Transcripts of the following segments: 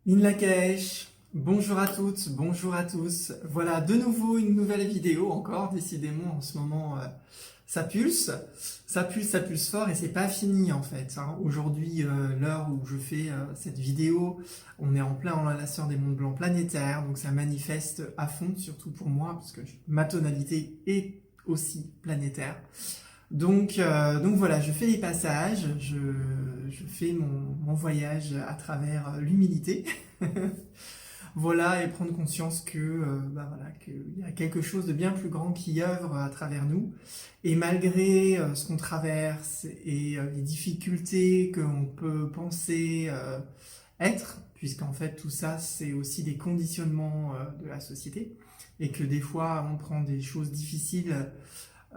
In Lakesh, bonjour à toutes, bonjour à tous. Voilà, de nouveau une nouvelle vidéo encore. Décidément, en ce moment, ça pulse, ça pulse fort et c'est pas fini en fait, hein. Aujourd'hui, l'heure où je fais cette vidéo, on est en plein en l'ascension des monts blancs planétaires, donc ça manifeste à fond, surtout pour moi, parce que ma tonalité est aussi planétaire. Donc voilà, je fais les passages, je fais mon voyage à travers l'humilité. Voilà, et prendre conscience que voilà, qu'il y a quelque chose de bien plus grand qui œuvre à travers nous. Et malgré ce qu'on traverse et les difficultés qu'on peut penser être, puisqu'en fait tout ça c'est aussi des conditionnements de la société, et que des fois on prend des choses difficiles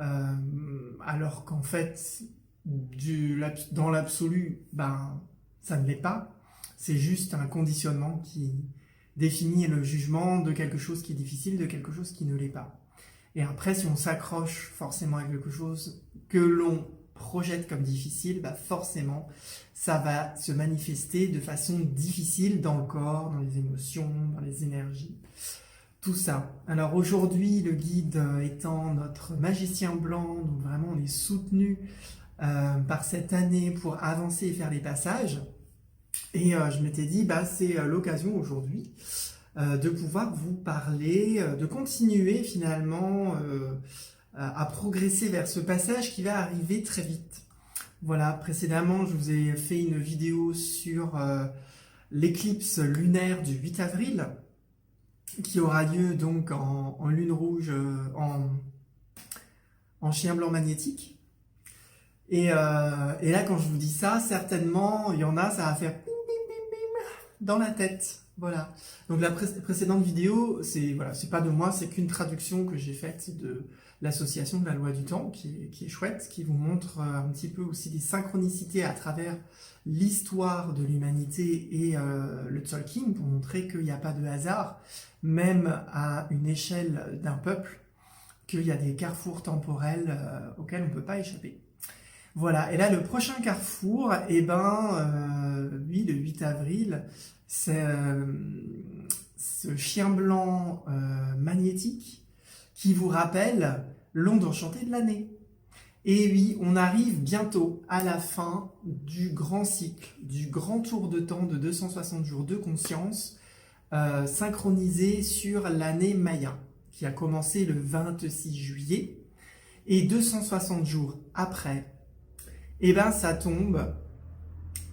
euh, alors qu'en fait, dans l'absolu, ben, ça ne l'est pas. C'est juste un conditionnement qui définit le jugement de quelque chose qui est difficile, de quelque chose qui ne l'est pas. Et après, si on s'accroche forcément à quelque chose que l'on projette comme difficile, bah forcément, ça va se manifester de façon difficile dans le corps, dans les émotions, dans les énergies. Tout ça. Alors aujourd'hui, le guide étant notre magicien blanc, donc vraiment on est soutenu par cette année pour avancer et faire les passages. Et je m'étais dit, bah, c'est l'occasion aujourd'hui de pouvoir vous parler, de continuer finalement à progresser vers ce passage qui va arriver très vite. Voilà, précédemment, je vous ai fait une vidéo sur l'éclipse lunaire du 8 avril, qui aura lieu donc en lune rouge, en chien blanc magnétique. Et là, quand je vous dis ça, certainement, il y en a, ça va faire bim, bim, bim, bim dans la tête. Voilà. Donc la précédente vidéo, c'est voilà, c'est pas de moi, c'est qu'une traduction que j'ai faite de l'association de la loi du temps, qui est chouette, qui vous montre un petit peu aussi des synchronicités à travers l'histoire de l'humanité et le Tzolk'in, pour montrer qu'il n'y a pas de hasard, même à une échelle d'un peuple, qu'il y a des carrefours temporels auxquels on ne peut pas échapper. Voilà, et là le prochain carrefour, lui le 8 avril, c'est ce chien blanc magnétique qui vous rappelle l'onde enchantée de l'année. Et oui, on arrive bientôt à la fin du grand cycle, du grand tour de temps de 260 jours de conscience, synchronisé sur l'année Maya, qui a commencé le 26 juillet, et 260 jours après, et ben ça tombe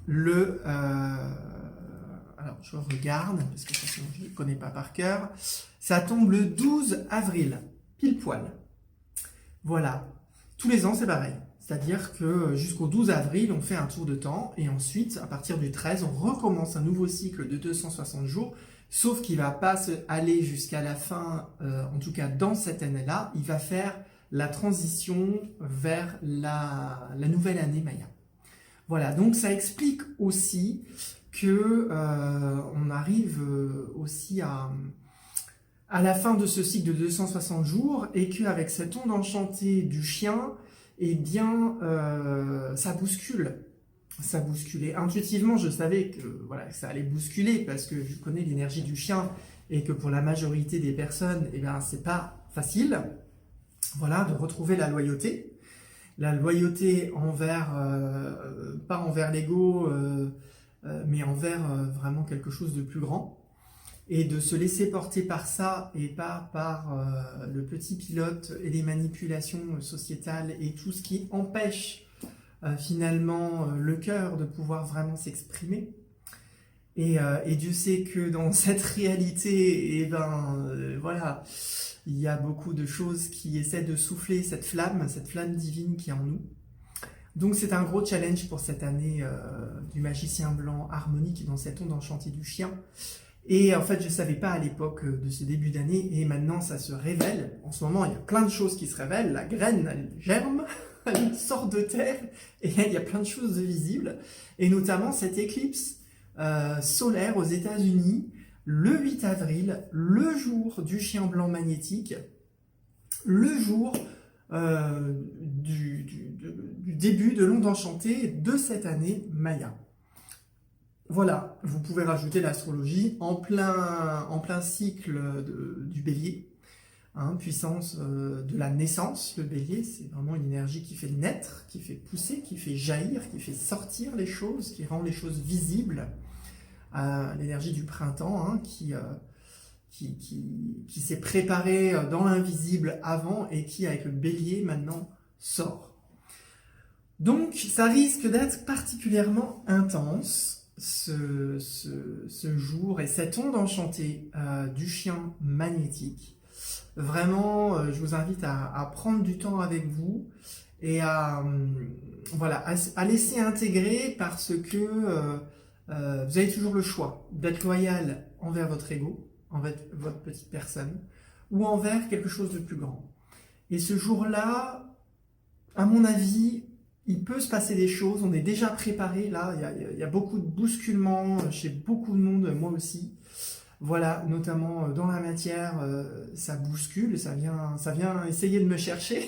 le... alors je regarde, parce que sinon je ne le connais pas par cœur, ça tombe le 12 avril, pile poil. Voilà, tous les ans c'est pareil. C'est-à-dire que jusqu'au 12 avril, on fait un tour de temps, et ensuite, à partir du 13, on recommence un nouveau cycle de 260 jours, sauf qu'il ne va pas aller jusqu'à la fin, en tout cas dans cette année-là, il va faire la transition vers la nouvelle année Maya. Voilà, donc ça explique aussi que on arrive aussi à la fin de ce cycle de 260 jours et qu'avec cette onde enchantée du chien, eh bien, ça bouscule. Ça bousculait. Intuitivement, je savais que voilà, que ça allait bousculer parce que je connais l'énergie du chien et que pour la majorité des personnes, eh bien, c'est pas facile. Voilà, de retrouver la loyauté envers, pas envers l'ego, mais envers vraiment quelque chose de plus grand, et de se laisser porter par ça et pas par le petit pilote et les manipulations sociétales et tout ce qui empêche finalement le cœur de pouvoir vraiment s'exprimer. Et Dieu sait que dans cette réalité, voilà, il y a beaucoup de choses qui essaient de souffler cette flamme divine qui est en nous. Donc c'est un gros challenge pour cette année du magicien blanc harmonique dans cette onde enchantée du chien. Et en fait, je ne savais pas à l'époque de ce début d'année, et maintenant ça se révèle. En ce moment, il y a plein de choses qui se révèlent. La graine, elle germe, elle sort de terre, et il y a plein de choses visibles. Et notamment cette éclipse solaire aux États-Unis, le 8 avril, le jour du chien blanc magnétique, le jour du début de l'onde enchantée de cette année Maya. voilà, vous pouvez rajouter l'astrologie en plein cycle du bélier, hein, puissance de la naissance. Le bélier, c'est vraiment une énergie qui fait naître, qui fait pousser, qui fait jaillir, qui fait sortir les choses, qui rend les choses visibles. L'énergie du printemps, hein, qui s'est préparée dans l'invisible avant et qui, avec le bélier, maintenant, sort. Donc, ça risque d'être particulièrement intense, ce jour et cette onde enchantée du chien magnétique. Vraiment, je vous invite à prendre du temps avec vous et voilà, à laisser intégrer, parce que vous avez toujours le choix d'être loyal envers votre ego, envers votre petite personne, ou envers quelque chose de plus grand. Et ce jour-là, à mon avis, il peut se passer des choses, on est déjà préparé, là, il y a beaucoup de bousculements chez beaucoup de monde, moi aussi. Voilà, notamment dans la matière, ça bouscule, ça vient essayer de me chercher.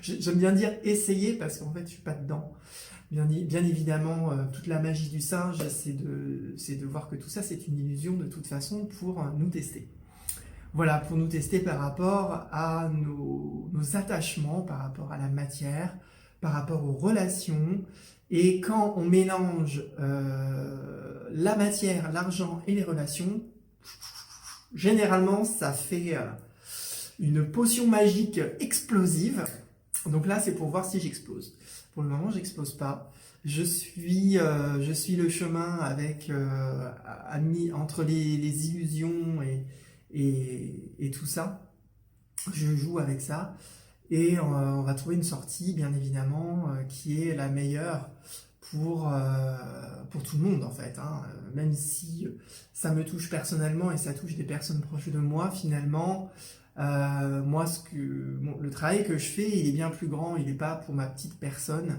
J'aime bien dire essayer, parce qu'en fait, je suis pas dedans. Bien évidemment, toute la magie du singe, c'est de voir que tout ça, c'est une illusion de toute façon pour nous tester. Voilà, pour nous tester par rapport à nos attachements, par rapport à la matière, par rapport aux relations. Et quand on mélange la matière, l'argent et les relations, généralement, ça fait une potion magique explosive. Donc là, c'est pour voir si j'explose. Pour le moment, j'explose pas. Je suis le chemin avec entre les illusions et tout ça. Je joue avec ça. Et on va trouver une sortie, bien évidemment, qui est la meilleure pour tout le monde, en fait. Hein. Même si ça me touche personnellement et ça touche des personnes proches de moi, finalement, moi, le travail que je fais, il est bien plus grand, il n'est pas pour ma petite personne,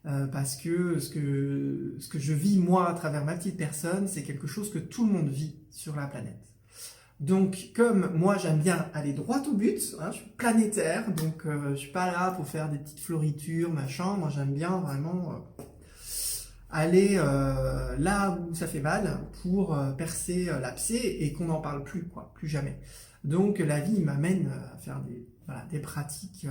parce que ce que je vis, moi, à travers ma petite personne, c'est quelque chose que tout le monde vit sur la planète. Donc, comme moi, j'aime bien aller droit au but, hein, je suis planétaire, donc je suis pas là pour faire des petites floritures, machin. Moi, j'aime bien vraiment aller là où ça fait mal pour percer l'abcès et qu'on n'en parle plus, quoi, plus jamais. Donc, la vie m'amène à faire des pratiques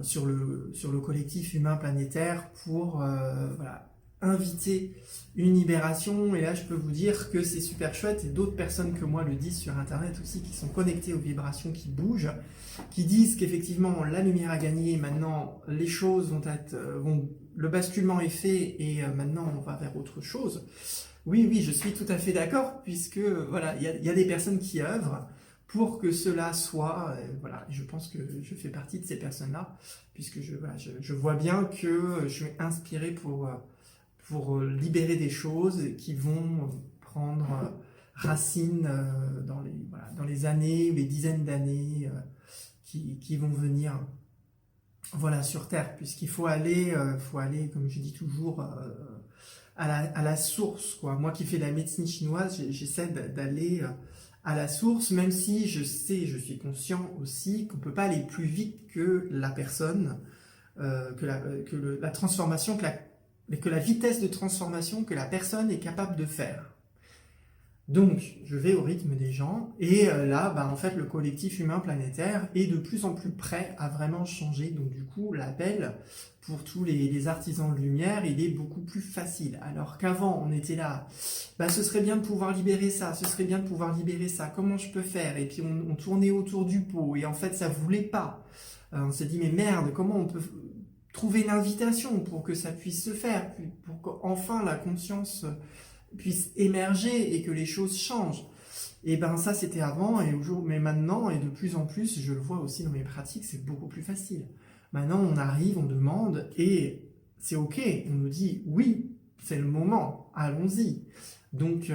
sur le collectif humain planétaire pour voilà, inviter une libération. Et là, je peux vous dire que c'est super chouette, et d'autres personnes que moi le disent sur Internet aussi, qui sont connectées aux vibrations qui bougent, qui disent qu'effectivement la lumière a gagné, maintenant les choses le basculement est fait et maintenant on va vers autre chose. Oui, je suis tout à fait d'accord, puisque voilà, il y a des personnes qui œuvrent pour que cela soit, voilà, je pense que je fais partie de ces personnes-là, puisque je vois bien que je suis inspiré pour libérer des choses qui vont prendre racine dans les années ou les dizaines d'années qui vont venir, voilà, sur Terre, puisqu'il faut aller, comme je dis toujours, à la source, quoi. Moi qui fais de la médecine chinoise, j'essaie d'aller à la source, même si je suis conscient aussi qu'on ne peut pas aller plus vite que la personne, que la transformation, que la vitesse de transformation que la personne est capable de faire. Donc, je vais au rythme des gens, et là, en fait, le collectif humain planétaire est de plus en plus prêt à vraiment changer. Donc, du coup, l'appel pour tous les artisans de lumière, il est beaucoup plus facile. Alors qu'avant, on était là, ce serait bien de pouvoir libérer ça, ce serait bien de pouvoir libérer ça, comment je peux faire? Et puis, on tournait autour du pot, et en fait, ça voulait pas. On s'est dit, mais merde, comment on peut trouver l'invitation pour que ça puisse se faire, pour qu'enfin la conscience puisse émerger et que les choses changent. Et ça c'était avant, mais maintenant, et de plus en plus, je le vois aussi dans mes pratiques, c'est beaucoup plus facile. Maintenant, on arrive, on demande, et c'est ok, on nous dit oui, c'est le moment, allons-y. Donc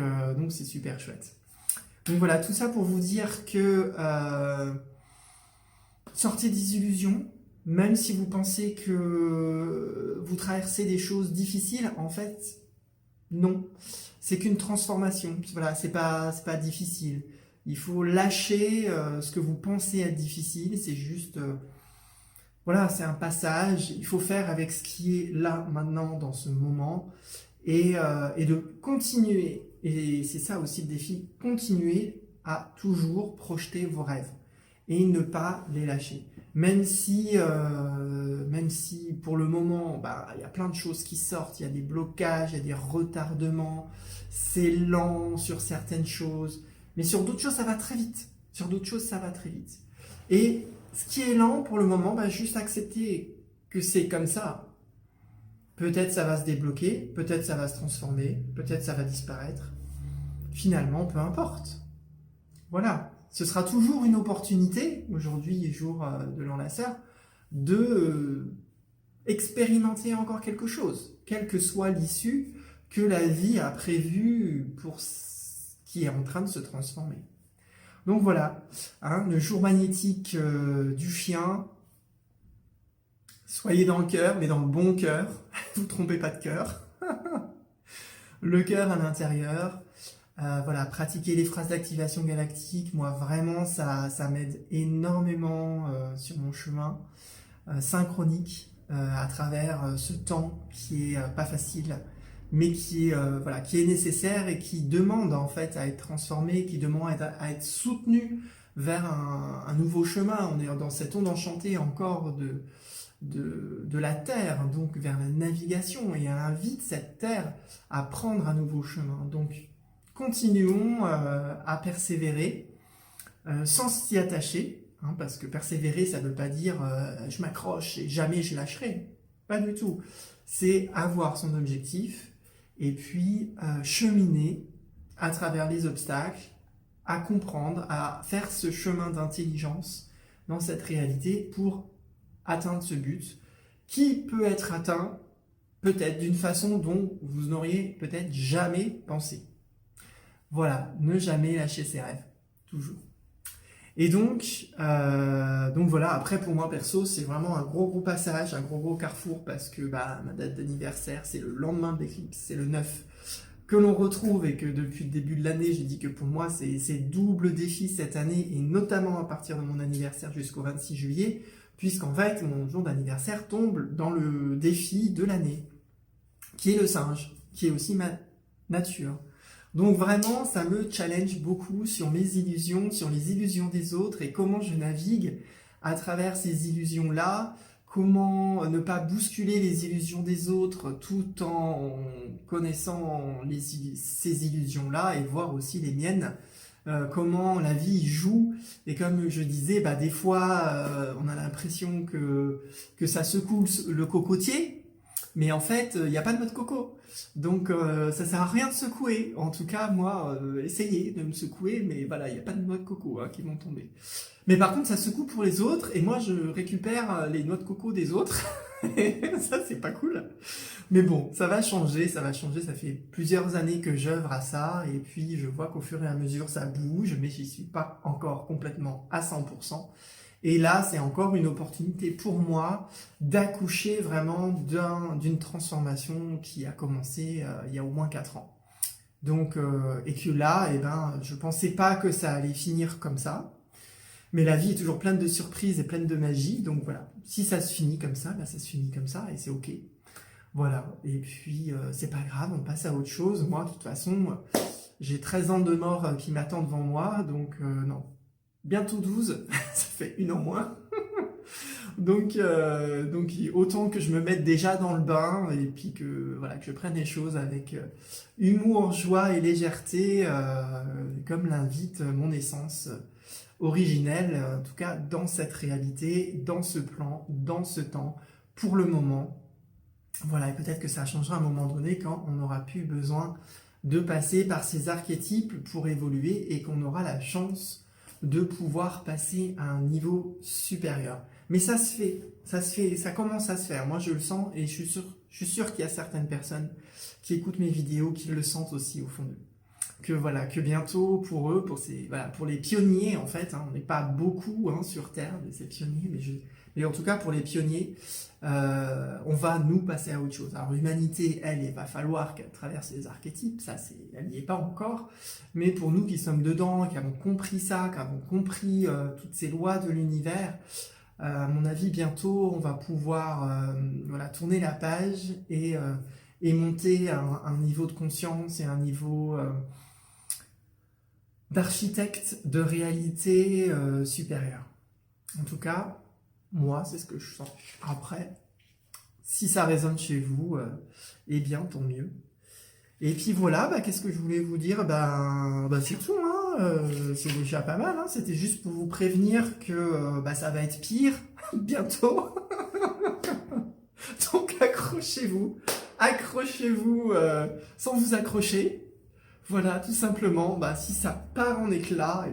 c'est super chouette. Donc voilà, tout ça pour vous dire que sortez des illusions, même si vous pensez que vous traversez des choses difficiles, en fait, non. C'est qu'une transformation. Voilà, c'est pas difficile. Il faut lâcher ce que vous pensez être difficile. C'est juste, voilà, c'est un passage, il faut faire avec ce qui est là, maintenant, dans ce moment, et de continuer, et c'est ça aussi le défi, continuer à toujours projeter vos rêves, et ne pas les lâcher. Même si pour le moment, bah, y a plein de choses qui sortent, il y a des blocages, il y a des retardements, c'est lent sur certaines choses, mais sur d'autres choses, ça va très vite. Sur d'autres choses, ça va très vite. Et ce qui est lent pour le moment, bah, juste accepter que c'est comme ça. Peut-être ça va se débloquer, peut-être ça va se transformer, peut-être ça va disparaître. Finalement, peu importe. Voilà. Ce sera toujours une opportunité, aujourd'hui, jour de l'enlaceur, de expérimenter encore quelque chose, quelle que soit l'issue que la vie a prévue pour ce qui est en train de se transformer. Donc voilà, hein, le jour magnétique du chien, soyez dans le cœur, mais dans le bon cœur, vous ne trompez pas de cœur. Le cœur à l'intérieur, voilà, pratiquer les phrases d'activation galactique, moi vraiment ça m'aide énormément sur mon chemin synchronique à travers ce temps qui est pas facile, mais qui est nécessaire et qui demande en fait à être transformé, qui demande à être soutenu vers un nouveau chemin. On est dans cette onde enchantée encore de la Terre, donc vers la navigation, et elle invite cette Terre à prendre un nouveau chemin. Donc continuons à persévérer sans s'y attacher, hein, parce que persévérer, ça ne veut pas dire je m'accroche et jamais je lâcherai. Pas du tout. C'est avoir son objectif et puis cheminer à travers les obstacles, à comprendre, à faire ce chemin d'intelligence dans cette réalité pour atteindre ce but qui peut être atteint peut-être d'une façon dont vous n'auriez peut-être jamais pensé. Voilà, ne jamais lâcher ses rêves, toujours. Et donc voilà, après pour moi perso, c'est vraiment un gros passage, un gros carrefour, parce que bah, ma date d'anniversaire, c'est le lendemain de l'éclipse, c'est le 9, que l'on retrouve, et que depuis le début de l'année, j'ai dit que pour moi, c'est double défi cette année, et notamment à partir de mon anniversaire jusqu'au 26 juillet, puisqu'en fait, mon jour d'anniversaire tombe dans le défi de l'année, qui est le singe, qui est aussi ma nature. Donc vraiment, ça me challenge beaucoup sur mes illusions, sur les illusions des autres, et comment je navigue à travers ces illusions-là, comment ne pas bousculer les illusions des autres tout en connaissant ces illusions-là, et voir aussi les miennes, comment la vie joue. Et comme je disais, bah, des fois, on a l'impression que ça secoue le cocotier, mais en fait, il n'y a pas de noix de coco. Donc, ça sert à rien de secouer. En tout cas, moi, essayez de me secouer, mais voilà, il n'y a pas de noix de coco qui vont tomber. Mais par contre, ça secoue pour les autres, et moi, je récupère les noix de coco des autres. Et ça, c'est pas cool. Mais bon, ça va changer, ça va changer. Ça fait plusieurs années que j'œuvre à ça, et puis je vois qu'au fur et à mesure, ça bouge, mais j'y suis pas encore complètement à 100%. Et là, c'est encore une opportunité pour moi d'accoucher vraiment d'une transformation qui a commencé il y a au moins 4 ans. Donc, et que là, je pensais pas que ça allait finir comme ça. Mais la vie est toujours pleine de surprises et pleine de magie. Donc voilà, si ça se finit comme ça, bah ça se finit comme ça, et c'est ok. Voilà, et puis c'est pas grave, on passe à autre chose. Moi, de toute façon, j'ai 13 ans de mort qui m'attendent devant moi, donc non. Bientôt 12, ça fait 1 an moins. Donc autant que je me mette déjà dans le bain, et puis que je prenne les choses avec humour, joie et légèreté, comme l'invite mon essence originelle, en tout cas dans cette réalité, dans ce plan, dans ce temps, pour le moment. Voilà, et peut-être que ça changera à un moment donné quand on n'aura plus besoin de passer par ces archétypes pour évoluer, et qu'on aura la chance de pouvoir passer à un niveau supérieur. Mais ça se fait, ça commence à se faire. Moi, je le sens, et je suis sûr qu'il y a certaines personnes qui écoutent mes vidéos qui le sentent aussi au fond d'eux. Que bientôt, pour eux, pour les pionniers, en fait, on n'est pas beaucoup sur Terre de ces pionniers, mais en tout cas pour les pionniers, on va nous passer à autre chose. Alors l'humanité, elle, il va falloir qu'elle traverse les archétypes, elle n'y est pas encore, mais pour nous qui sommes dedans, qui avons compris ça, qui avons compris toutes ces lois de l'univers, À mon avis, bientôt, on va pouvoir voilà, tourner la page et monter à un niveau de conscience et un niveau d'architecte de réalité supérieure. En tout cas, moi, c'est ce que je sens. Après, si ça résonne chez vous, eh bien, tant mieux. Et puis voilà, qu'est-ce que je voulais vous dire? C'est tout, hein, c'est déjà pas mal, hein. C'était juste pour vous prévenir que ça va être pire bientôt. Donc accrochez-vous sans vous accrocher. Voilà, tout simplement, si ça part en éclats,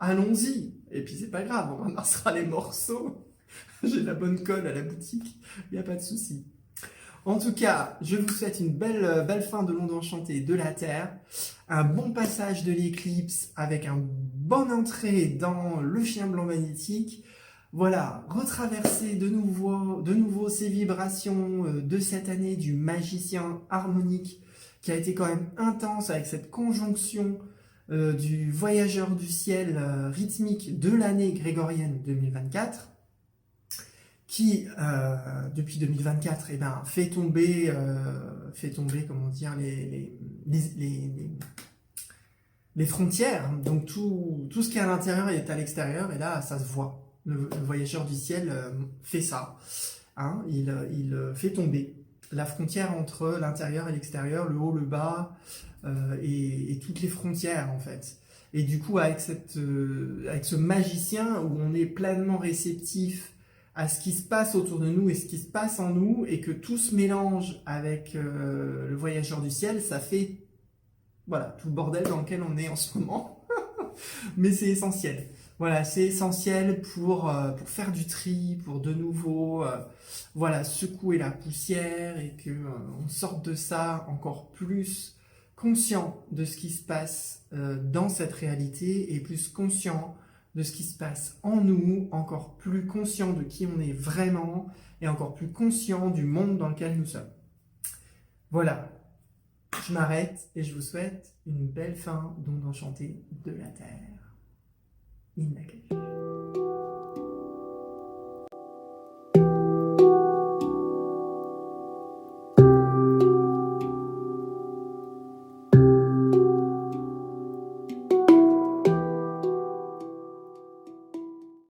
allons-y. Et puis c'est pas grave, on ramassera les morceaux. J'ai la bonne colle à la boutique, il n'y a pas de souci. En tout cas, je vous souhaite une belle fin de l'onde enchantée de la Terre, un bon passage de l'éclipse avec une bonne entrée dans le chien blanc magnétique. Voilà, retraverser de nouveau ces vibrations de cette année du magicien harmonique qui a été quand même intense avec cette conjonction du voyageur du ciel rythmique de l'année grégorienne 2024 qui, depuis 2024, fait tomber comment dire, les frontières. Donc tout ce qui est à l'intérieur est à l'extérieur, et là, ça se voit. Le voyageur du ciel fait ça. Hein, il fait tomber la frontière entre l'intérieur et l'extérieur, le haut, le bas, et toutes les frontières, en fait. Et du coup, avec ce magicien où on est pleinement réceptif à ce qui se passe autour de nous et ce qui se passe en nous, et que tout se mélange avec le voyageur du ciel, ça fait voilà, tout le bordel dans lequel on est en ce moment. Mais c'est essentiel. Voilà, c'est essentiel pour faire du tri, pour de nouveau voilà, secouer la poussière et qu'on sorte de ça encore plus conscient de ce qui se passe dans cette réalité et plus conscient de ce qui se passe en nous, encore plus conscient de qui on est vraiment et encore plus conscient du monde dans lequel nous sommes. Voilà, je m'arrête et je vous souhaite une belle fin d'onde enchantée de la Terre. In Lak'ech.